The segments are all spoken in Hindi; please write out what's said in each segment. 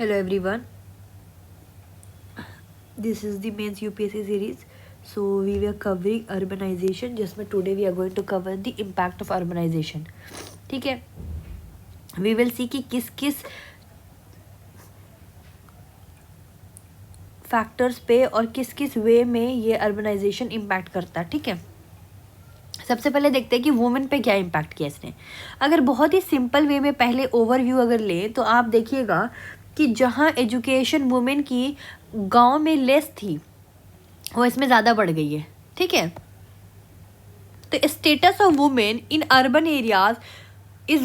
Hello everyone, this is the mains UPSC series. So we were covering urbanization, जिसमें today we are going to cover the impact of urbanization. ठीक है, we will see कि किस किस फैक्टर्स पे और किस किस वे में ये अर्बनाइजेशन इम्पैक्ट करता है. ठीक है, सबसे पहले देखते हैं कि वुमेन पे क्या इम्पैक्ट किया इसने. अगर बहुत ही सिंपल वे में पहले ओवरव्यू अगर लें तो आप देखिएगा कि जहाँ एजुकेशन वुमेन की गांव में लेस थी वो इसमें ज़्यादा बढ़ गई है. ठीक है, तो status of women in urban areas is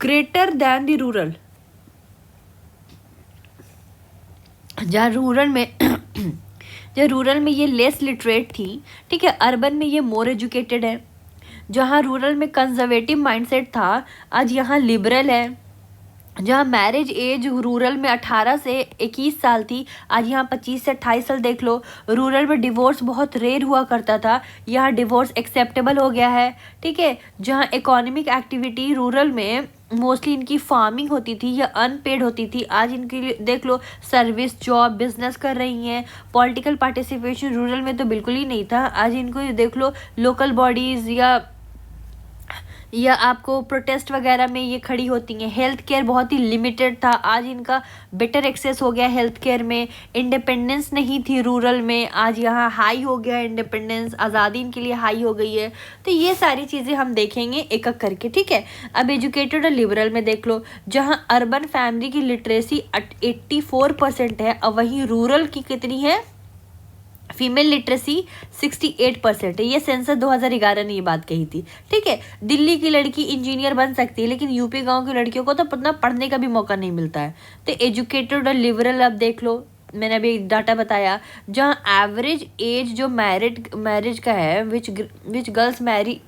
greater than the rural. जहाँ रूरल में ये लेस लिटरेट थी, ठीक है, अर्बन में ये मोर एजुकेटेड है. जहाँ रूरल में कंजर्वेटिव माइंडसेट था, आज यहाँ लिबरल है. जहाँ मैरिज एज रूरल में 18 से 21 साल थी, आज यहाँ 25 से 28 साल. देख लो, रूरल में डिवोर्स बहुत रेयर हुआ करता था, यहाँ डिवोर्स एक्सेप्टेबल हो गया है. ठीक है, जहाँ इकोनॉमिक एक्टिविटी रूरल में मोस्टली इनकी फार्मिंग होती थी या अनपेड होती थी, आज इनके लिए देख लो सर्विस जॉब बिजनेस कर रही हैं. पॉलिटिकल पार्टिसिपेशन रूरल में तो बिल्कुल ही नहीं था, आज इनको देख लो लोकल बॉडीज़ या आपको प्रोटेस्ट वगैरह में ये खड़ी होती हैं. हेल्थ केयर बहुत ही लिमिटेड था, आज इनका बेटर एक्सेस हो गया हेल्थ केयर में. इंडिपेंडेंस नहीं थी रूरल में, आज यहाँ हाई हो गया इंडिपेंडेंस, आज़ादी इनके लिए हाई हो गई है. तो ये सारी चीज़ें हम देखेंगे एक एक करके. ठीक है, अब एजुकेटेड और लिबरल में देख लो, जहाँ अर्बन फैमिली की लिटरेसी 84% है, और वहीं रूरल की कितनी है, फीमेल लिटरेसी 68% है. ये सेंसस 2011 ने ये बात कही थी. ठीक है, दिल्ली की लड़की इंजीनियर बन सकती है, लेकिन यूपी गांव की लड़कियों को तो इतना पढ़ने का भी मौका नहीं मिलता है. तो एजुकेटेड और लिबरल अब देख लो, मैंने अभी डाटा बताया, जहाँ एवरेज एज जो मैरिज का है विच गर्ल्स मैरी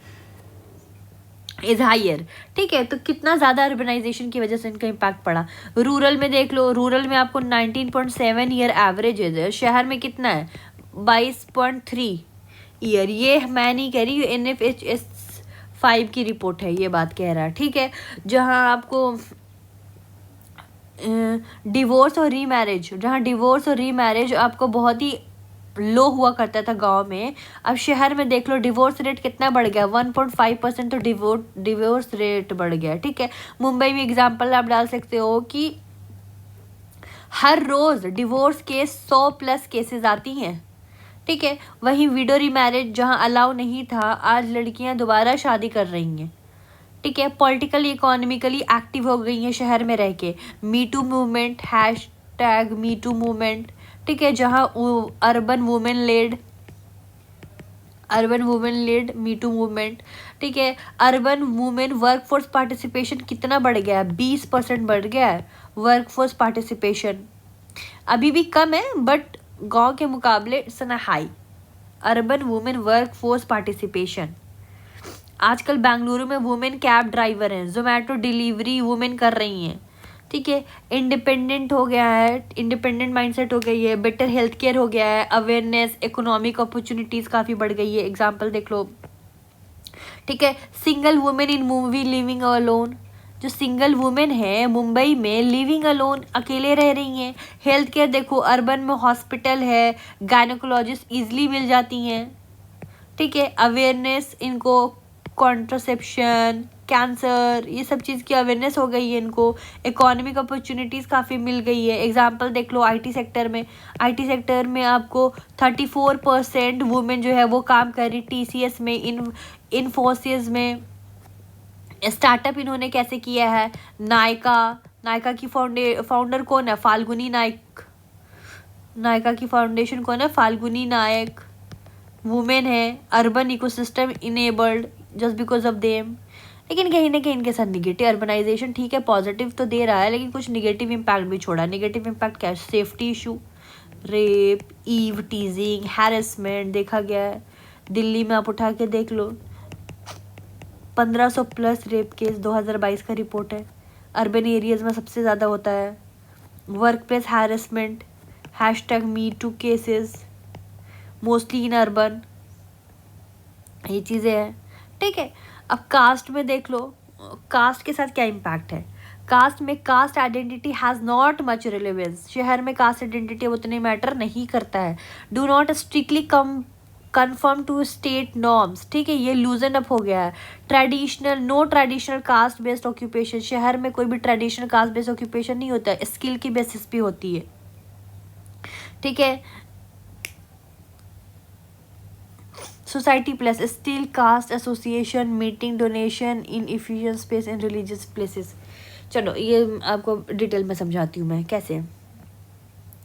इज हायर. ठीक है, तो कितना ज़्यादा अर्बनाइजेशन की वजह से इनका इम्पैक्ट पड़ा. रूरल में देख लो, रूरल में आपको 19.7 ईयर एवरेज एज है, शहर में कितना है 22.3 ईयर. ये मैं नहीं कह रही, NFHS 5 की रिपोर्ट है ये बात कह रहा है. ठीक है, जहाँ आपको डिवोर्स और रीमैरिज आपको बहुत ही लो हुआ करता था गांव में, अब शहर में देख लो डिवोर्स रेट कितना बढ़ गया, 1.5% तो डिवोर्स रेट बढ़ गया. ठीक है, मुंबई में एग्जांपल आप डाल सकते हो कि हर रोज़ डिवोर्स के 100+ केसेस आती हैं. ठीक है, वहीं विडो रीमैरिज जहाँ अलाउ नहीं था, आज लड़कियां दोबारा शादी कर रही हैं. ठीक है, पॉलिटिकली इकोनॉमिकली एक्टिव हो गई हैं शहर में रह के. Me too movement, #MeToo movement. ठीक है, जहाँ urban women led me too movement. ठीक है, अर्बन वुमेन वर्कफोर्स पार्टिसिपेशन कितना बढ़ गया है, 20% बढ़ गया है वर्कफोर्स पार्टिसिपेशन. अभी भी कम है बट गांव के मुकाबले it's an high. Urban women workforce participation. आजकल बेंगलुरु में वुमेन कैब ड्राइवर हैं, जोमेटो डिलीवरी वुमेन कर रही हैं. ठीक है, इंडिपेंडेंट हो गया है, इंडिपेंडेंट माइंडसेट हो गई है, बेटर हेल्थ केयर हो गया है, अवेयरनेस, इकोनॉमिक अपॉर्चुनिटीज़ काफ़ी बढ़ गई है. एग्जाम्पल देख लो. ठीक है, single women in movie living alone. जो सिंगल वुमेन है मुंबई में लिविंग अलोन, अकेले रह रही हैं. हेल्थ केयर देखो, अर्बन में हॉस्पिटल है, गायनोकोलॉजिस्ट ईजिली मिल जाती हैं. ठीक है, अवेयरनेस इनको कॉन्ट्रासेप्शन, कैंसर, ये सब चीज़ की अवेयरनेस हो गई है इनको. इकोनॉमिक अपॉर्चुनिटीज़ काफ़ी मिल गई है. एग्जांपल देख लो, आईटी सेक्टर में आपको 34% वुमेन जो है वो काम कर रही. TCS में, इन्फोसिस में. स्टार्टअप इन्होंने कैसे किया है, नायका की फाउंडर कौन है, फाल्गुनी नायक. नायका की फाउंडेशन कौन है, फाल्गुनी नायक, वुमेन है. Urban ecosystem enabled just because of them. लेकिन कहीं ना कहीं इनके साथ निगेटिव. अर्बनाइजेशन ठीक है पॉजिटिव तो दे रहा है, लेकिन कुछ निगेटिव इम्पैक्ट भी छोड़ा. निगेटिव इम्पैक्ट क्या है, safety issue, rape, eve teasing, harassment देखा गया है. दिल्ली में आप उठा के देख लो, 1500+ रेप केस 2022 का रिपोर्ट है. अर्बन एरियाज में सबसे ज़्यादा होता है. Work place harassment, #MeToo cases mostly in urban, ये चीज़ें हैं. ठीक है, अब कास्ट में देख लो, कास्ट के साथ क्या इम्पैक्ट है. कास्ट में caste identity has not much relevance, शहर में कास्ट आइडेंटिटी उतने मैटर नहीं करता है। Do not strictly conform to state norms, ठीक है, ये लूजन अप हो गया है। Traditional, no traditional caste based occupation, शहर में कोई भी ट्रेडिशनल कास्ट बेस्ड ऑक्यूपेशन नहीं होता है, स्किल की बेसिस पे होती है, ठीक है। Society plus still caste association meeting donation in efficient space in religious places. चलो ये आपको डिटेल में समझाती हूँ मैं कैसे।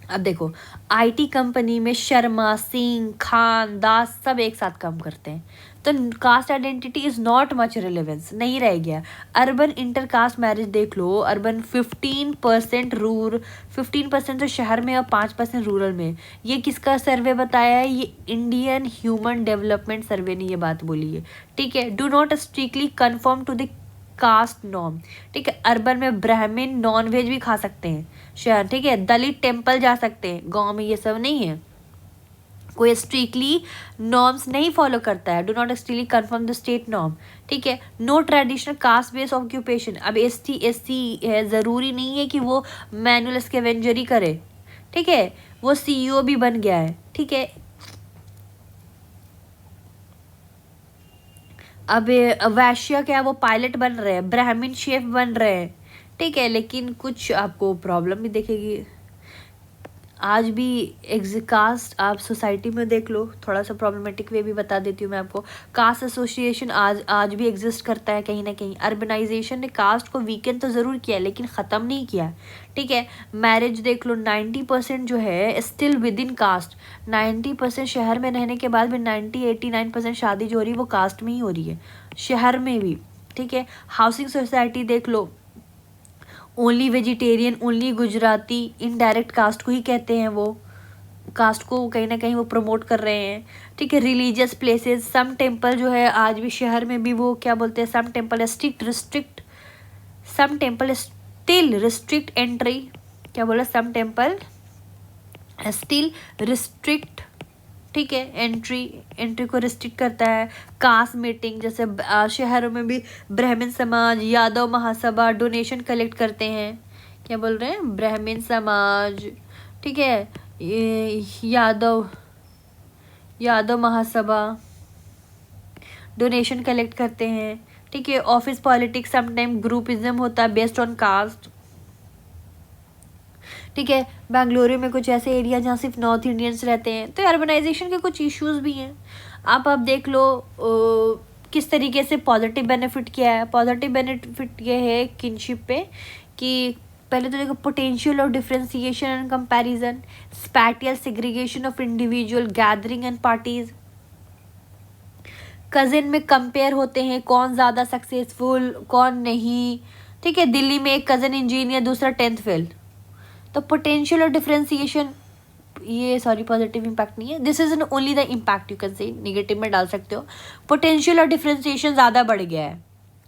अब देखो, आईटी कंपनी में शर्मा, सिंह, खान, दास सब एक साथ काम करते हैं, तो cast identity is not much relevance, नहीं रह गया। अर्बन इंटरकास्ट मैरिज देख लो, अर्बन 15% 15% तो शहर में और 5% रूरल में। ये किसका सर्वे बताया है? ये इंडियन ह्यूमन डेवलपमेंट सर्वे ने ये बात बोली है, ठीक है। Do not strictly conform to the caste norm, ठीक है। अर्बन में ब्राह्मण नॉन वेज भी खा सकते हैं शहर, ठीक है। दलित टेम्पल जा सकते हैं, गांव में ये सब नहीं है, कोई स्ट्रिक्टली नॉर्म्स नहीं फॉलो करता है। Do not strictly conform the state norm, ठीक है। No traditional caste based occupation, अब एसटी है, ज़रूरी नहीं है कि वो मैनुअल स्कैवेंजरी करे, ठीक है, वो सीईओ भी बन गया है, ठीक है। अब वैश्य क्या, वो पायलट बन रहे हैं, ब्राह्मण शेफ बन रहे हैं, ठीक है। लेकिन कुछ आपको प्रॉब्लम भी देखेगी, आज भी कास्ट आप सोसाइटी में देख लो, थोड़ा सा प्रॉब्लमेटिक वे भी बता देती हूँ मैं आपको। कास्ट एसोसिएशन आज भी एग्जिस्ट करता है कहीं ना कहीं। अर्बनाइजेशन ने कास्ट को वीकेंड तो ज़रूर किया लेकिन ख़त्म नहीं किया, ठीक है। मैरिज देख लो, 90% जो है स्टिल विद इन कास्ट, 90% शहर में रहने के बाद भी 89% शादी जो हो रही है वो कास्ट में ही हो रही है, शहर में भी, ठीक है। हाउसिंग सोसाइटी देख लो, only vegetarian, only Gujarati, indirect caste को ही कहते हैं, वो कास्ट को कहीं ना कहीं वो प्रमोट कर रहे हैं, ठीक है। रिलीजियस प्लेसेस, सम टेम्पल जो है आज भी शहर में भी वो क्या बोलते हैं, सम टेम्पल सम टेम्पल स्टिल रिस्ट्रिक्ट एंट्री, क्या बोला, सम टेम्पल स्टिल रिस्ट्रिक्ट, ठीक है, एंट्री को रिस्ट्रिक्ट करता है। कास्ट मीटिंग, जैसे शहरों में भी ब्राह्मण समाज, यादव महासभा डोनेशन कलेक्ट करते हैं, क्या बोल रहे हैं, ब्राह्मण समाज, ठीक है, यादव महासभा डोनेशन कलेक्ट करते हैं, ठीक है। ऑफिस पॉलिटिक्स समटाइम ग्रुपिज्म होता है बेस्ड ऑन कास्ट, ठीक है। बेंगलुरु में कुछ ऐसे एरिया जहाँ सिर्फ नॉर्थ इंडियंस रहते हैं, तो अर्बनाइजेशन के कुछ इश्यूज भी हैं। आप देख लो किस तरीके से पॉजिटिव बेनिफिट किया है। पॉजिटिव बेनिफिट ये है किनशिप पे कि पहले तो देखो, potential of differentiation and comparison, spatial segregation of individual gathering and parties, cousin में कंपेयर होते हैं कौन ज़्यादा सक्सेसफुल कौन नहीं, ठीक है। दिल्ली में एक कज़न इंजीनियर, दूसरा 10th फेल, तो पोटेंशियल और डिफरेंशिएशन, ये सॉरी पॉजिटिव इम्पैक्ट नहीं है, this is only the impact, you can say negative में डाल सकते हो। पोटेंशियल और डिफरेंशिएशन ज़्यादा बढ़ गया है,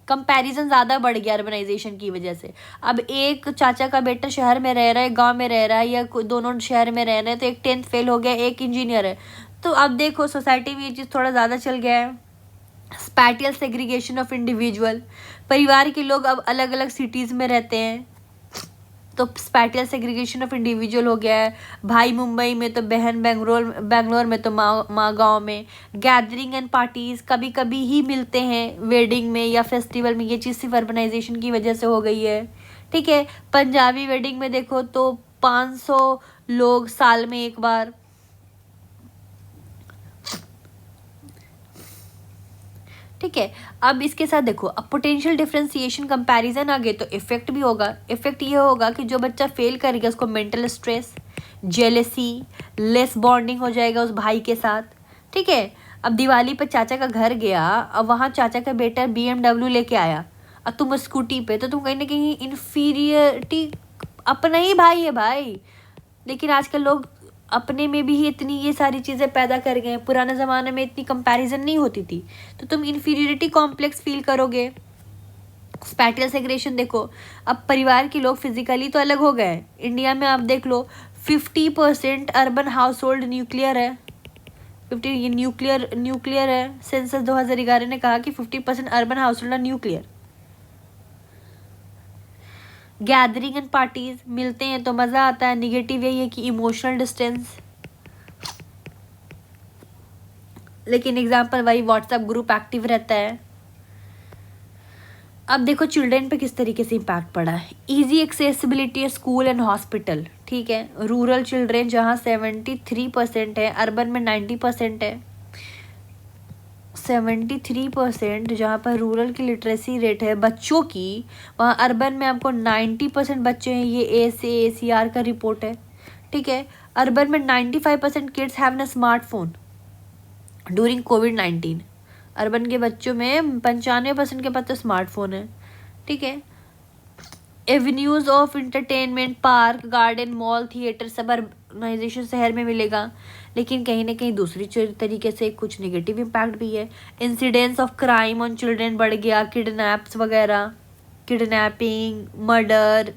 कंपैरिजन ज़्यादा बढ़ गया अर्बनाइजेशन की वजह से। अब एक चाचा का बेटा शहर में रह रहा है, गांव में रह रहा है, या दोनों शहर में रह रहे हैं, तो एक 10th फेल हो गया, एक इंजीनियर है, तो अब देखो सोसाइटी में ये चीज़ थोड़ा ज़्यादा चल गया है। स्पैटियल सेग्रीगेशन ऑफ इंडिविजुअल, परिवार के लोग अब अलग अलग सिटीज़ में रहते हैं, तो स्पैटियल सेग्रीगेशन ऑफ इंडिविजुअल हो गया है। भाई मुंबई में तो बहन बेंगलोर में तो माँ गाँव में। गैदरिंग एंड पार्टीज कभी कभी ही मिलते हैं वेडिंग में या फेस्टिवल में, ये चीज़ सिर्फ अर्बनाइजेशन की वजह से हो गई है, ठीक है। पंजाबी वेडिंग में देखो तो 500 लोग साल में एक बार, ठीक है। अब इसके साथ देखो, अब पोटेंशियल डिफरेंशिएशन कंपैरिजन आ गए तो इफेक्ट भी होगा। इफेक्ट ये होगा कि जो बच्चा फेल करेगा उसको mental stress, jealousy, less bonding हो जाएगा उस भाई के साथ, ठीक है। अब दिवाली पर चाचा का घर गया, अब वहाँ चाचा का बेटा BMW लेके आया, अब तुम स्कूटी पे, तो तुम कहीं ना कहीं इन्फीरियरिटी, अपना ही भाई है भाई, लेकिन आजकल लोग अपने में भी ही इतनी ये सारी चीज़ें पैदा कर गए हैं। पुराने ज़माने में इतनी कंपैरिजन नहीं होती थी, तो तुम इन्फीरियरिटी कॉम्प्लेक्स फील करोगे। स्पैटियल सेग्रेशन देखो, अब परिवार के लोग फिजिकली तो अलग हो गए। इंडिया में आप देख लो 50% अर्बन हाउस होल्ड न्यूक्लियर है, 50 ये न्यूक्लियर है। सेंसस 2011 ने कहा कि 50% urban household are nuclear, gathering and parties, मिलते हैं तो मज़ा आता है। निगेटिव यही है कि इमोशनल डिस्टेंस, लेकिन एग्जाम्पल वही व्हाट्सएप ग्रुप एक्टिव रहता है। अब देखो चिल्ड्रेन पे किस तरीके से इम्पैक्ट पड़ा है। Easy accessibility school and hospital, ठीक है। रूरल चिल्ड्रेन जहाँ 73% है, अर्बन में 90% है। 73% जहाँ पर रूरल की लिटरेसी रेट है बच्चों की, वहाँ अर्बन में आपको 90% बच्चे हैं। ये ACAR का रिपोर्ट है, ठीक है। अर्बन में 95% किड्स हैव न स्मार्टफोन ड्यूरिंग कोविड-19। अर्बन के बच्चों में 95% के पास तो स्मार्टफोन है, ठीक है। Avenues of entertainment, park, garden, mall, theatre सब अर्बनाइजेशन शहर में मिलेगा, लेकिन कहीं ना कहीं दूसरी तरीके से कुछ नेगेटिव इम्पैक्ट भी है। Incidence of crime on children बढ़ गया, किडनैप्स वगैरह, किडनैपिंग, मर्डर,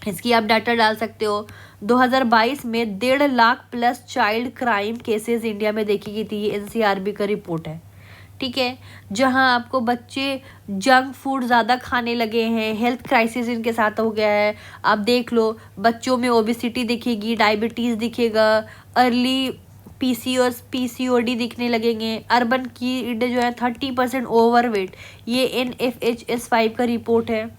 इसकी आप डाटा डाल सकते हो। 2022 में 1.5 lakh plus child crime cases India में देखी गई थी। ये NCRB का रिपोर्ट है, ठीक है। जहां आपको बच्चे जंक फूड ज़्यादा खाने लगे हैं, हेल्थ क्राइसिस इनके साथ हो गया है। आप देख लो बच्चों में ओबेसिटी दिखेगी, डायबिटीज़ दिखेगा, अर्ली PCOD दिखने लगेंगे। अर्बन की जो है 30% ओवरवेट, ये NFHS5 का रिपोर्ट है।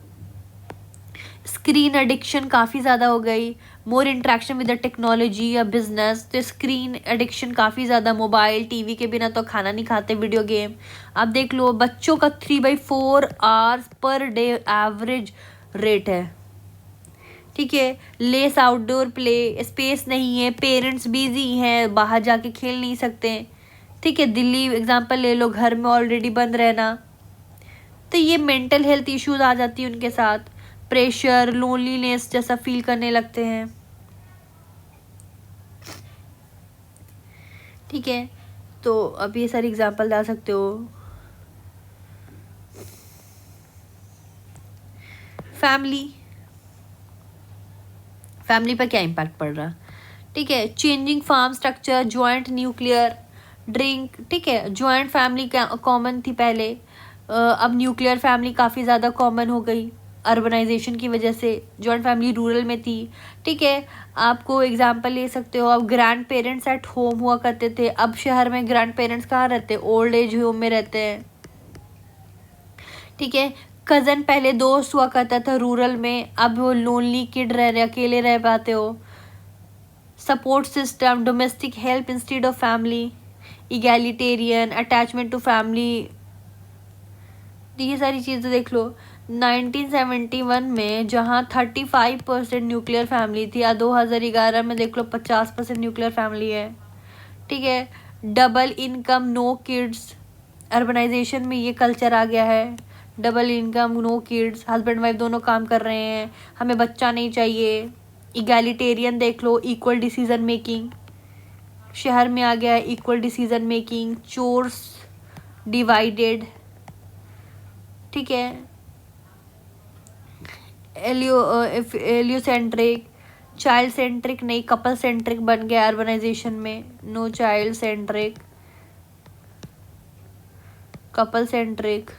स्क्रीन एडिक्शन काफ़ी ज़्यादा हो गई, मोर इंट्रैक्शन विद द टेक्नोलॉजी या बिजनेस, तो स्क्रीन एडिक्शन काफ़ी ज़्यादा, मोबाइल टीवी के बिना तो खाना नहीं खाते, वीडियो गेम। आप देख लो बच्चों का 3/4 hours per day average rate है, ठीक है। लेस आउटडोर प्ले, स्पेस नहीं है, पेरेंट्स बिजी हैं, बाहर जाके खेल नहीं सकते, ठीक है। दिल्ली एग्जांपल ले लो, घर में ऑलरेडी बंद रहना, तो ये मेंटल हेल्थ इश्यूज आ जाती है उनके साथ। प्रेशर, लोनलीनेस जैसा फील करने लगते हैं, ठीक है। तो अब ये सारी एग्जांपल डाल सकते हो। फैमिली पर क्या इम्पैक्ट पड़ रहा, ठीक है। Changing farm structure, joint nuclear drink, ठीक है। जॉइंट फैमिली कॉमन थी पहले, अब न्यूक्लियर फैमिली काफ़ी ज़्यादा कॉमन हो गई अर्बनाइजेशन की वजह से। जॉइंट फैमिली रूरल में थी, ठीक है। आपको एग्जांपल ले सकते हो, अब ग्रैंड पेरेंट्स एट होम हुआ करते थे, अब शहर में ग्रैंड पेरेंट्स कहाँ रहते हैं, ओल्ड एज होम में रहते हैं, ठीक है। कज़न पहले दोस्त हुआ करता था रूरल में, अब वो लोनली किड रह रहे, अकेले रह पाते हो। Support system, domestic help instead of family, egalitarian, attachment to family, ये सारी चीज़ें देख लो। 1971 में जहाँ 35% न्यूक्लियर फैमिली थी, या 2011 में देख लो 50% न्यूक्लियर फैमिली है, ठीक है। Double income, no kids, urbanisation में ये कल्चर आ गया है। Double income, no kids, husband wife दोनों काम कर रहे हैं, हमें बच्चा नहीं चाहिए। इगैलिटेरियन देख लो, इक्वल डिसीजन मेकिंग, शहर में आ गया है equal decision making. Chores divided, ठीक है। एलियोसेंट्रिक, चाइल्ड सेंट्रिक नहीं, कपल सेंट्रिक बन गया अर्बनाइजेशन में। No child centric, couple centric.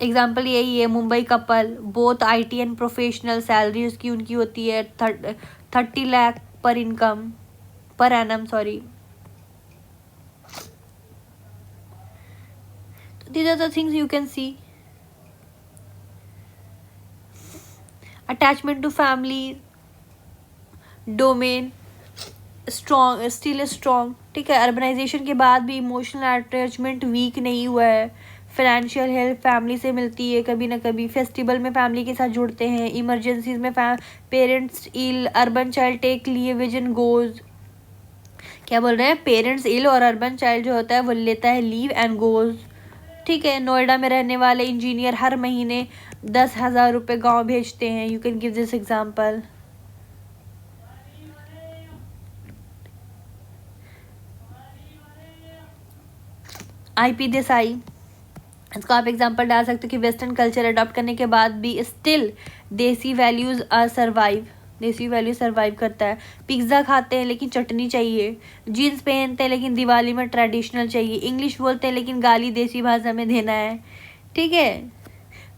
Example यही है, Mumbai couple, both IT and professional, salary उसकी उनकी होती है 30 lakh per annum, sorry. These are the things you can see. Attachment to family, domain, strong, still strong, ठीक है। अर्बनाइजेशन के बाद भी इमोशनल अटैचमेंट वीक नहीं हुआ है। फाइनेंशियल हेल्प फैमिली से मिलती है कभी ना कभी। फेस्टिवल में फैमिली के साथ जुड़ते हैं। इमरजेंसीज में पेरेंट्स इल, अर्बन चाइल्ड टेक लिए विजन गोज, क्या बोल रहे हैं, पेरेंट्स इल और अर्बन चाइल्ड जो होता है वो लेता है लीव एंड गोज, ठीक है। नोएडा में रहने वाले इंजीनियर हर महीने 10,000 रुपये गाँव भेजते हैं। You can give this example. IP Desai, इसका आप एग्जाम्पल डाल सकते हो कि वेस्टर्न कल्चर अडॉप्ट करने के बाद भी स्टिल देसी वैल्यूज सर्वाइव, देसी वैल्यू सर्वाइव करता है। पिज्ज़ा खाते हैं लेकिन चटनी चाहिए, जीन्स पहनते हैं लेकिन दिवाली में ट्रेडिशनल चाहिए, इंग्लिश बोलते हैं लेकिन गाली देसी भाषा में देना है, ठीक है,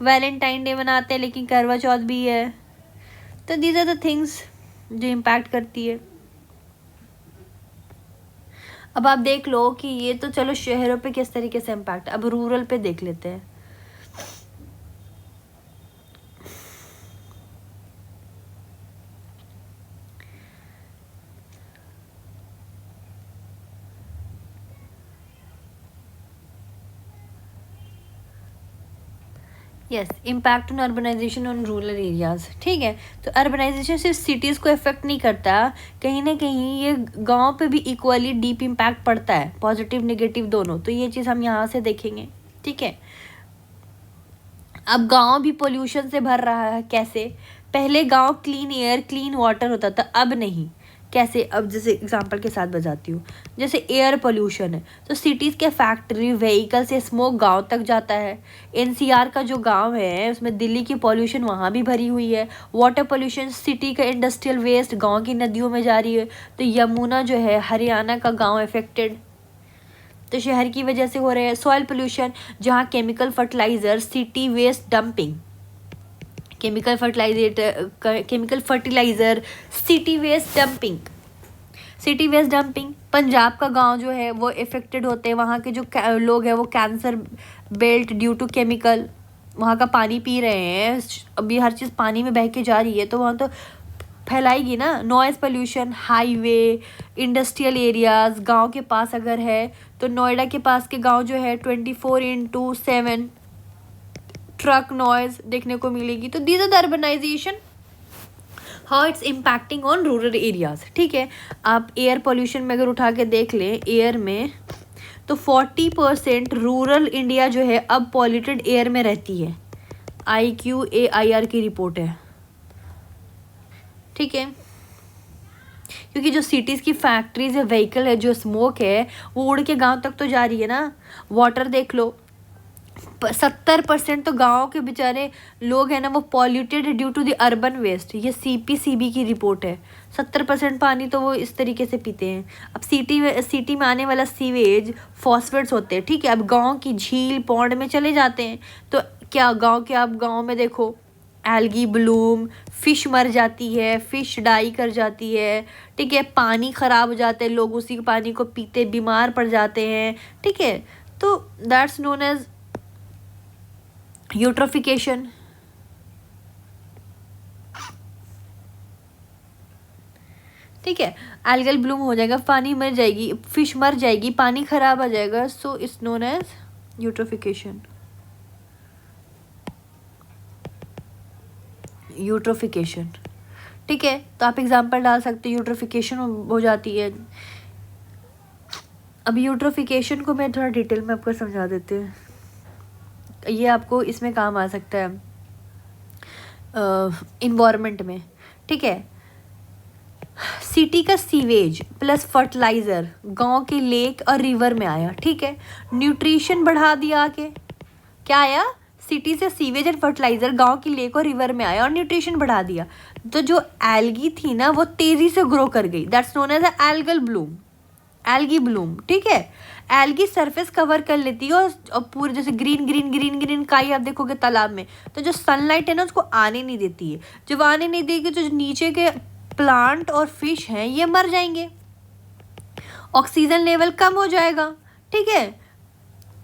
वैलेंटाइन डे मनाते हैं लेकिन करवा चौथ भी है। तो दीज आर द थिंग्स जो इम्पैक्ट करती है। अब आप देख लो कि ये तो चलो शहरों पे किस तरीके से इम्पैक्ट, अब रूरल पे देख लेते हैं। Yes, impact on urbanisation on rural areas. ठीक है, तो अर्बनाइजेशन सिर्फ सिटीज़ को इफेक्ट नहीं करता, कहीं ना कहीं ये गांव पे भी इक्वली डीप इम्पैक्ट पड़ता है, पॉजिटिव नेगेटिव दोनों। तो ये चीज़ हम यहाँ से देखेंगे। ठीक है, अब गांव भी पोल्यूशन से भर रहा है। कैसे? पहले गांव क्लीन एयर क्लीन वाटर होता था, अब नहीं। कैसे? अब जैसे एग्जांपल के साथ बताती हूँ। जैसे एयर पोल्यूशन है तो सिटीज़ के फैक्ट्री व्हीकल से स्मोक गांव तक जाता है। एनसीआर का जो गांव है उसमें दिल्ली की पोल्यूशन वहाँ भी भरी हुई है। वाटर पोल्यूशन, सिटी का इंडस्ट्रियल वेस्ट गांव की नदियों में जा रही है। तो यमुना जो है हरियाणा का गांव अफेक्टेड, तो शहर की वजह से हो रहे हैं। सॉइल पोल्यूशन, जहाँ chemical fertiliser, city waste dumping, chemical fertiliser city waste dumping, city waste dumping. Punjab का गांव जो है वो इफेक्टेड होते हैं, वहाँ के जो लोग हैं वो cancer belt due to chemical, वहाँ का पानी पी रहे हैं, अभी हर चीज़ पानी में बह के जा रही है, तो वहाँ तो फैलाएगी ना। Noise pollution, highway, industrial areas गांव के पास अगर है तो नोएडा के पास के गांव जो है 24/7 ट्रक नॉइज देखने को मिलेगी। तो these are the urbanisation, how it's impacting on rural areas. ठीक है, आप एयर पोल्यूशन में अगर उठा के देख लें एयर में, तो 40% रूरल इंडिया जो है अब पॉल्यूटेड एयर में रहती है। IQAIR की रिपोर्ट है। ठीक है, क्योंकि जो सिटीज़ की फैक्ट्रीज है, व्हीकल है, जो स्मोक है वो उड़ के गांव तक तो जा रही है ना। वाटर देख लो, 70% तो गाँव के बेचारे लोग हैं ना वो polluted due to the urban waste. ये CPCB की रिपोर्ट है। 70% पानी तो वो इस तरीके से पीते हैं। अब सिटी में आने वाला सीवेज फॉस्फेट्स होते हैं। ठीक है, अब गांव की झील पौंड में चले जाते हैं तो क्या गांव में देखो एल्गी ब्लूम, फिश मर जाती है, फिश डाई कर जाती है। ठीक है, पानी ख़राब हो जाता है, लोग उसी पानी को पीते बीमार पड़ जाते हैं। ठीक है, तो दैट्स नोन एज यूट्रोफिकेशन। ठीक है, एल्गल ब्लूम हो जाएगा, पानी मर जाएगी, फिश मर जाएगी, पानी खराब आ जाएगा, so it's known as eutrophication. Eutrophication. ठीक है, तो आप एग्जांपल डाल सकते हो, यूट्रोफिकेशन हो जाती है। अब यूट्रोफिकेशन को मैं थोड़ा डिटेल में आपको समझा देती हूँ, ये आपको इसमें काम आ सकता है इन्वायरमेंट में। ठीक है, सिटी का सीवेज प्लस फर्टिलाइज़र गांव के लेक और रिवर में आया। ठीक है, न्यूट्रिशन बढ़ा दिया आके, क्या आया? सिटी से सीवेज एंड फर्टिलाइज़र गांव की लेक और रिवर में आया और न्यूट्रिशन बढ़ा दिया। तो जो एल्गी थी ना वो तेज़ी से ग्रो कर गई, that's known as algal bloom, algae bloom. ठीक है, एल्गी सरफेस कवर कर लेती है और पूरे जैसे ग्रीन ग्रीन ग्रीन ग्रीन काई आप देखोगे तालाब में, तो जो सनलाइट है ना उसको आने नहीं देती है। जब आने नहीं देगी तो जो नीचे के प्लांट और फिश हैं ये मर जाएंगे, ऑक्सीजन लेवल कम हो जाएगा। ठीक है,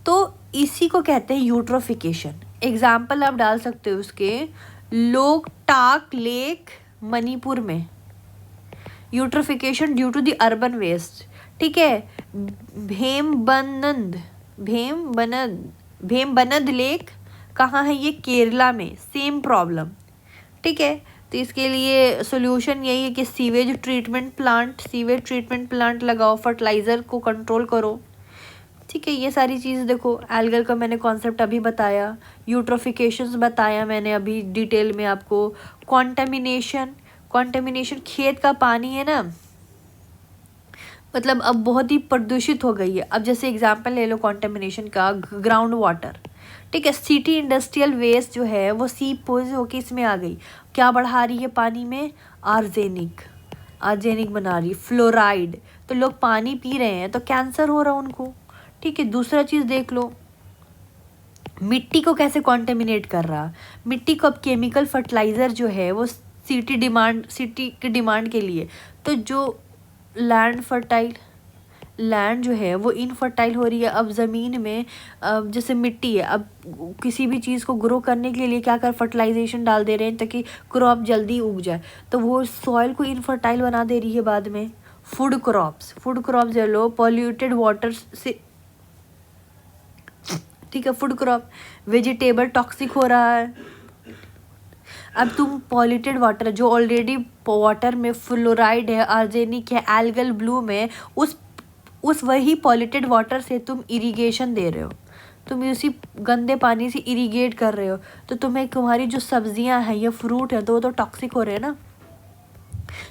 तो इसी को कहते हैं यूट्रोफिकेशन। एग्जाम्पल आप डाल सकते हो उसके, लोकटाक लेक मणिपुर में, eutrophication due to the urban waste. ठीक है, भेमबनद लेक कहाँ है? ये केरला में, सेम प्रॉब्लम। ठीक है, तो इसके लिए सॉल्यूशन यही है कि सीवेज ट्रीटमेंट प्लांट लगाओ, फर्टिलाइज़र को कंट्रोल करो। ठीक है, ये सारी चीज़ देखो, एल्गल का मैंने कॉन्सेप्ट अभी बताया, यूट्रोफिकेशंस बताया मैंने अभी डिटेल में आपको। कॉन्टेमिनेशन खेत का पानी है ना, मतलब अब बहुत ही प्रदूषित हो गई है। अब जैसे एग्जांपल ले लो कॉन्टेमिनेशन का, ग्राउंड वाटर। ठीक है, सिटी इंडस्ट्रियल वेस्ट जो है वो सीपोज होके इसमें आ गई, क्या बढ़ा रही है पानी में? आर्सेनिक बना रही है, फ्लोराइड। तो लोग पानी पी रहे हैं तो कैंसर हो रहा है उनको। ठीक है, दूसरा चीज़ देख लो, मिट्टी को कैसे कॉन्टेमिनेट कर रहा, मिट्टी को अब केमिकल फर्टिलाइज़र जो है वो सिटी की डिमांड के लिए, तो जो लैंड जो है वो इनफर्टाइल हो रही है। अब ज़मीन में जैसे मिट्टी है, अब किसी भी चीज़ को ग्रो करने के लिए क्या कर फर्टिलाइजेशन डाल दे रहे हैं ताकि क्रॉप जल्दी उग जाए, तो वो सॉइल को इनफर्टाइल बना दे रही है। बाद में फूड क्रॉप्स ले लो, पॉल्यूटेड वाटर से, ठीक है, फूड क्रॉप, वेजिटेबल टॉक्सिक हो रहा है। अब तुम पॉल्यूटेड वाटर जो ऑलरेडी वाटर में फ्लोराइड है, आर्सेनिक है, एल्गल ब्लूम है, उस वही पॉल्यूटेड वाटर से तुम इरिगेशन दे रहे हो, तुम उसी गंदे पानी से इरिगेट कर रहे हो, तो तुम्हें तुम्हारी जो सब्जियां हैं या फ्रूट है तो वो तो टॉक्सिक हो रहे हैं ना।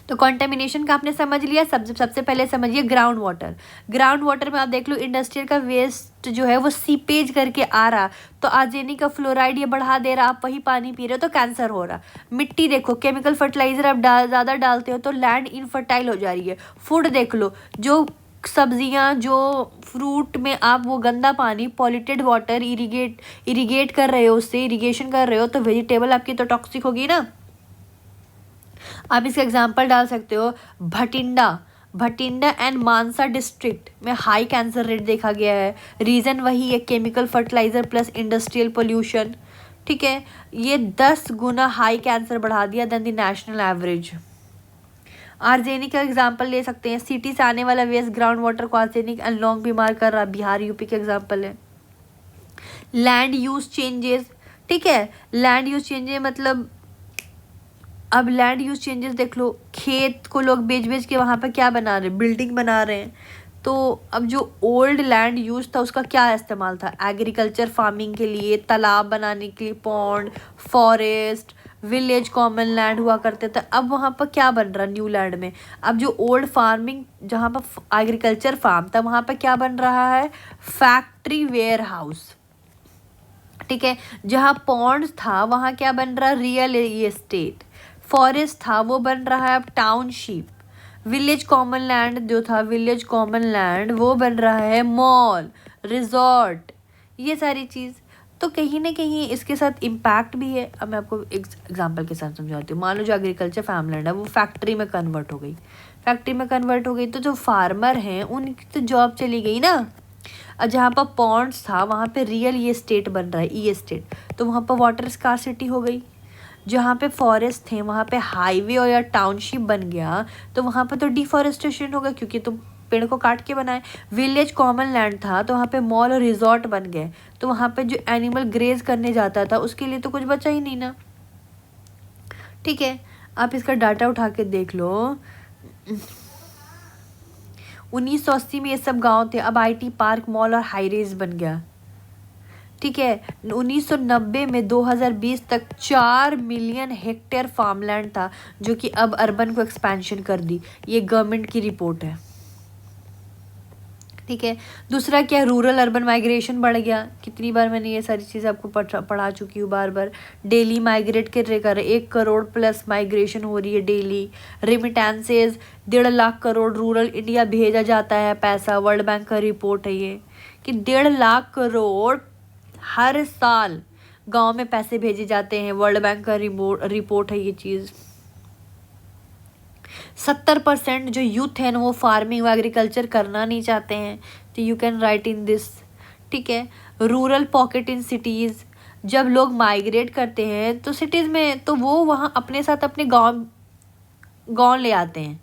तो कंटेमिनेशन का आपने समझ लिया। सबसे पहले समझिए ग्राउंड वाटर में आप देख लो इंडस्ट्रियल का वेस्ट जो है वो सीपेज करके आ रहा, तो आर्सेनिक का फ्लोराइड ये बढ़ा दे रहा, आप वही पानी पी रहे हो तो कैंसर हो रहा। मिट्टी देखो, केमिकल फर्टिलाइजर आप ज़्यादा डालते हो तो लैंड इनफर्टाइल हो जा रही है। फूड देख लो, जो सब्जियां जो फ्रूट में आप वो गंदा पानी पॉल्यूटेड वाटर इरिगेट कर रहे हो, उससे इरिगेशन कर रहे हो, तो वेजिटेबल आपकी तो टॉक्सिक होगी ना। आप इसका एग्जांपल डाल सकते हो, भटिंडा एंड मानसा डिस्ट्रिक्ट में हाई कैंसर रेट देखा गया है। रीज़न वही है, chemical fertiliser plus industrial pollution, ठीक है, ये 10 गुना हाई कैंसर बढ़ा दिया than the national average. Arsenic का एग्जांपल ले सकते हैं, सिटी से आने वाला वेस्ट ग्राउंड वाटर को आर्सेनिक एंड लॉन्ग बीमार कर रहा, बिहार यूपी के एग्जांपल है। लैंड यूज चेंजेस, ठीक है, लैंड यूज चेंजेस मतलब अब लैंड यूज चेंजेस देख लो, खेत को लोग बेच के वहाँ पर क्या बना रहे हैं, बिल्डिंग बना रहे हैं। तो अब जो ओल्ड लैंड यूज था उसका क्या इस्तेमाल था, एग्रीकल्चर फार्मिंग के लिए, तालाब बनाने के लिए, pond, forest, village common land हुआ करते थे। अब वहाँ पर क्या बन रहा न्यू लैंड में, अब जो ओल्ड फार्मिंग जहाँ पर एग्रीकल्चर फार्म था वहाँ पर क्या बन रहा है, फैक्ट्री वेयर हाउस, ठीक है। जहाँ पॉन्ड था वहाँ क्या बन रहा, रियल एस्टेट। फॉरेस्ट था वो बन रहा है अब टाउनशिप। विलेज कॉमन लैंड जो था, विलेज कॉमन लैंड वो बन रहा है मॉल, रिजॉर्ट, ये सारी चीज़। तो कहीं ना कहीं इसके साथ इम्पैक्ट भी है। अब मैं आपको एक एग्जांपल के साथ समझाती हूँ। मान लो जो एग्रीकल्चर फार्म लैंड है वो फैक्ट्री में कन्वर्ट हो गई, तो जो फार्मर हैं उनकी तो जॉब चली गई ना। और जहाँ पर पॉन्ड्स था वहाँ पे रियल ये स्टेट बन रहा है, ई एस्टेट, तो वहाँ पर वाटर स्कार्सिटी हो गई। जहाँ पे फॉरेस्ट थे वहाँ पे हाईवे और या टाउनशिप बन गया, तो वहाँ पे तो डिफॉरेस्टेशन होगा क्योंकि तुम पेड़ को काट के बनाए। विलेज कॉमन लैंड था तो वहाँ पे मॉल और रिजॉर्ट बन गए, तो वहाँ पे जो एनिमल ग्रेज करने जाता था उसके लिए तो कुछ बचा ही नहीं ना, ठीक है। आप इसका डाटा उठा के देख लो। 1980 में ये सब गांव थे, अब आईटी पार्क, मॉल और हाईरेज बन गया, ठीक है। 1990 में 2020 तक 4 मिलियन हेक्टेयर फार्मलैंड था, जो कि अब अर्बन को एक्सपेंशन कर दी। ये गवर्नमेंट की रिपोर्ट है, ठीक है। दूसरा क्या, रूरल अर्बन माइग्रेशन बढ़ गया। कितनी बार मैंने ये सारी चीज़ आपको पढ़ा चुकी हूँ, बार डेली माइग्रेट कर 1 करोड़ प्लस माइग्रेशन हो रही है daily. Remittances 1.5 lakh crore rural India भेजा जाता है पैसा, वर्ल्ड बैंक का रिपोर्ट है ये कि 1.5 लाख करोड़ हर साल गांव में पैसे भेजे जाते हैं, वर्ल्ड बैंक का रिपोर्ट है ये चीज़। 70% जो यूथ है ना वो फार्मिंग व एग्रीकल्चर करना नहीं चाहते हैं, तो you can write in this, ठीक है। रूरल पॉकेट इन सिटीज़, जब लोग माइग्रेट करते हैं तो सिटीज़ में तो वो वहाँ अपने साथ अपने गांव ले आते हैं।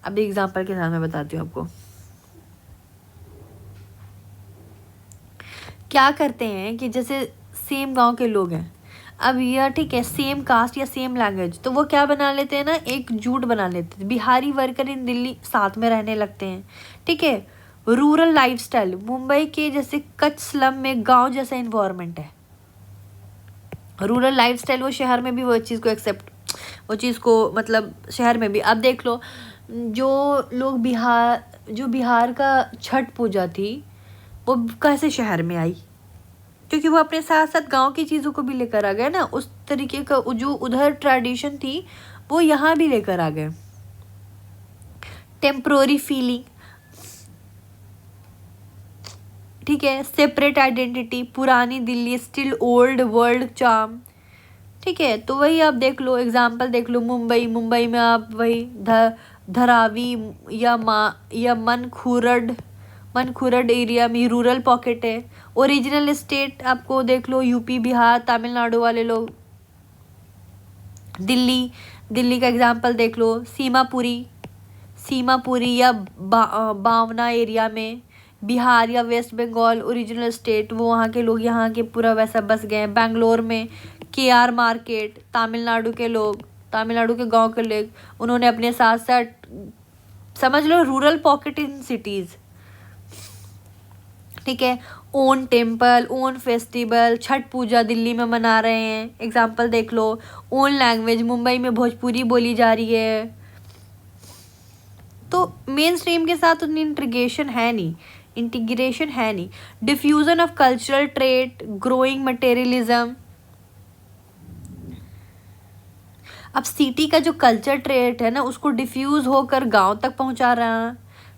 अब एग्जांपल के साथ मैं बताती हूँ आपको क्या करते हैं कि जैसे सेम गांव के लोग हैं, अब यह ठीक है, सेम कास्ट या सेम लैंग्वेज, तो वो क्या बना लेते हैं ना, एक जूट बना लेते हैं। बिहारी वर्कर इन दिल्ली साथ में रहने लगते हैं, ठीक है। रूरल लाइफस्टाइल, मुंबई के जैसे कच्छ स्लम में गांव जैसा इन्वायरमेंट है। रूरल लाइफस्टाइल वो शहर में भी वो चीज़ को मतलब शहर में भी। अब देख लो जो लोग बिहार का छठ पूजा थी वो कैसे शहर में आई, क्योंकि वो अपने साथ साथ गांव की चीज़ों को भी लेकर आ गए ना। उस तरीके का जो उधर ट्रेडिशन थी वो यहाँ भी लेकर आ गए। टेम्प्रोरी फीलिंग, ठीक है। सेपरेट आइडेंटिटी, पुरानी Delhi still old world charm, ठीक है। तो वही आप देख लो, एग्जाम्पल देख लो, मुंबई में आप वही धरावी या मनखुरड एरिया में रूरल पॉकेट है। ओरिजिनल स्टेट आपको देख लो, यूपी, बिहार, तमिलनाडु वाले लोग। दिल्ली का एग्जाम्पल देख लो, सीमापुरी या बावना एरिया में। बिहार या वेस्ट बंगाल ओरिजिनल स्टेट, वो वहाँ के लोग यहाँ के पूरा वैसा बस गए हैं। बेंगलोर में KR मार्केट, तमिलनाडु के लोग, तमिलनाडु के गांव के लोग, उन्होंने अपने साथ साथ, समझ लो, रूरल पॉकेट इन सिटीज़, ठीक है। Own temple, own festival, Chhath Puja Delhi में मना रहे हैं, एग्जाम्पल देख लो। ओन लैंग्वेज, मुंबई में भोजपुरी बोली जा रही है। तो मेन स्ट्रीम के साथ उतनी इंटीग्रेशन है नहीं। Diffusion of cultural trait, growing materialism. अब सिटी का जो कल्चर ट्रेट है ना, उसको डिफ्यूज होकर गांव तक पहुंचा रहा है,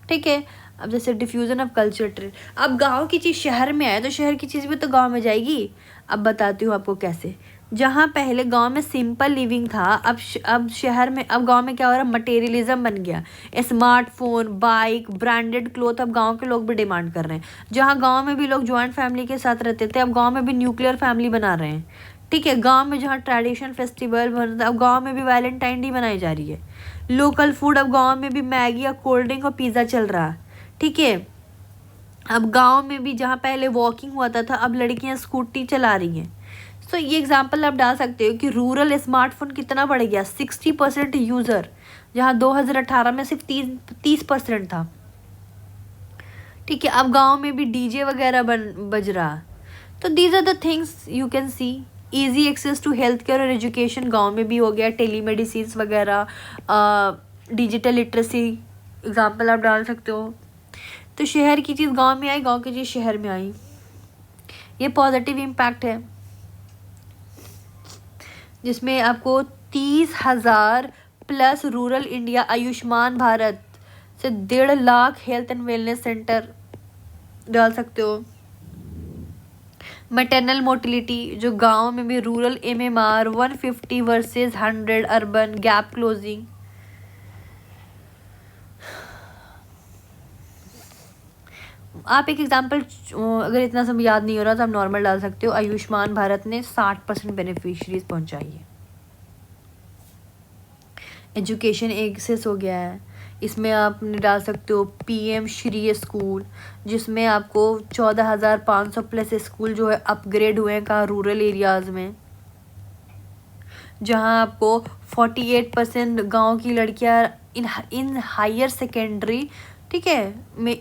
ठीक है। अब जैसे डिफ्यूजन ऑफ कल्चर ट्रेट, अब गांव की चीज़ शहर में आए तो शहर की चीज़ भी तो गांव में जाएगी। अब बताती हूँ आपको कैसे। जहाँ पहले गांव में सिंपल लिविंग था, अब शहर में, अब गांव में क्या हो रहा है, मटेरियलिज्म बन गया। स्मार्टफोन, बाइक, ब्रांडेड क्लोथ, अब गांव के लोग भी डिमांड कर रहे हैं। जहाँ गांव में भी लोग ज्वाइंट फैमिली के साथ रहते थे, अब गांव में भी न्यूक्लियर फैमिली बना रहे हैं, ठीक है। गांव में जहाँ ट्रेडिशनल फेस्टिवल बनता है, अब गांव में भी वैलेंटाइन डे मनाई जा रही है। लोकल फूड, अब गांव में भी मैगी या कोल्ड ड्रिंक और पिज़्ज़ा चल रहा है, ठीक है। अब गांव में भी जहाँ पहले वॉकिंग होता था, अब लड़कियां स्कूटी चला रही हैं। तो ये एग्जांपल आप डाल सकते हो कि रूरल स्मार्टफोन कितना बढ़ गया, 60% यूज़र, जहाँ 2018 में सिर्फ 30% था, ठीक है। अब गांव में भी डीजे वगैरह बज रहा। तो these are the things you can see. Easy access to health care और एजुकेशन गाँव में भी हो गया, टेलीमेडिसिन वगैरह, डिजिटल लिटरेसी, एग्जाम्पल आप डाल सकते हो। तो शहर की चीज़ गांव में आई, गांव की चीज़ शहर में आई, ये पॉजिटिव इम्पैक्ट है। जिसमें आपको 30,000 plus rural India, Ayushman Bharat से 1.5 lakh health and wellness centre डाल सकते हो। मैटरनल मोटिलिटी, जो गांव में भी rural MMR 150 versus 100 urban, gap closing. आप एक एग्जांपल, अगर इतना सब याद नहीं हो रहा तो आप नॉर्मल डाल सकते हो। आयुष्मान भारत ने 60% बेनिफिशरीज पहुंचाई है। एजुकेशन एक्सेस हो गया है, इसमें आप डाल सकते हो PM श्री स्कूल, जिसमें आपको 14,500 प्लस स्कूल जो है अपग्रेड हुए हैं कहाँ, रूरल एरियाज़ में। जहाँ आपको 48% गाँव की लड़कियाँ इन हायर सेकेंडरी, ठीक है, में